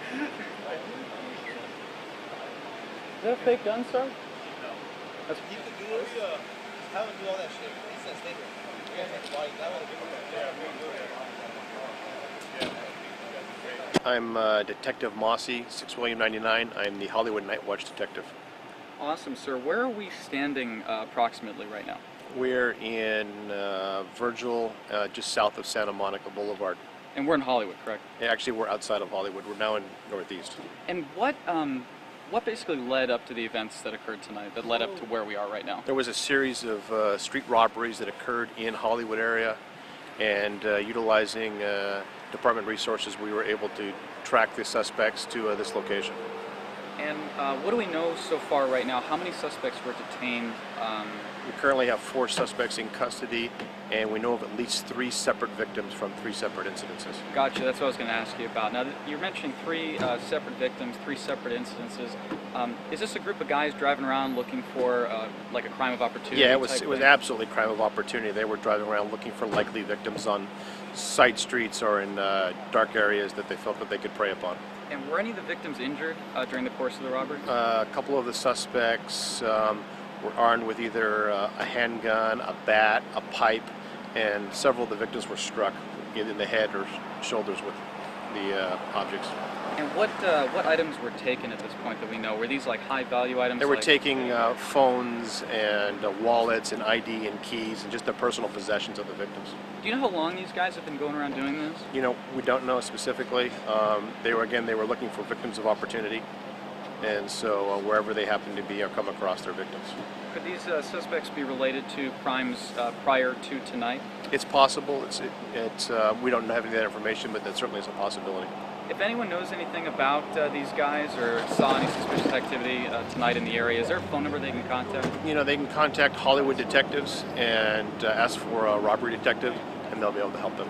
Is that a fake gun, sir? No. That's You can do it. Have him do all that shit. He says stay here. You guys have to buy that one. I'm Detective Mossy, 6 William 99. I'm the Hollywood Night Watch detective. awesome, sir. Where are we standing approximately right now? We're in Virgil, just south of Santa Monica Boulevard. And we're in Hollywood, correct? Yeah, actually, we're outside of Hollywood. We're now in Northeast. And what basically led up to the events that occurred tonight, that led up to where we are right now? There was a series of street robberies that occurred in Hollywood area, and utilizing department resources, we were able to track the suspects to this location. And what do we know so far right now? How many suspects were detained? We currently have 4 suspects in custody, and we know of at least 3 separate victims from 3 separate incidences. Gotcha, that's what I was going to ask you about. Now, you're mentioning 3 separate victims, 3 separate incidences. Is this a group of guys driving around looking for like a crime of opportunity? Yeah, it was absolutely crime of opportunity. They were driving around looking for likely victims on side streets or in dark areas that they felt that they could prey upon. And were any of the victims injured during the course of the robbery? A couple of the suspects were armed with either a handgun, a bat, a pipe, and several of the victims were struck either in the head or shoulders with the objects. And what items were taken at this point that we know? Were these like high-value items? They were like taking phones and wallets and ID and keys and just the personal possessions of the victims. Do you know how long these guys have been going around doing this? You know, we don't know specifically. They were looking for victims of opportunity, and so wherever they happen to be or come across their victims. Could these suspects be related to crimes prior to tonight? It's possible. We don't have any of that information, but that certainly is a possibility. If anyone knows anything about these guys or saw any suspicious activity tonight in the area, is there a phone number they can contact? You know, they can contact Hollywood detectives and ask for a robbery detective, and they'll be able to help them.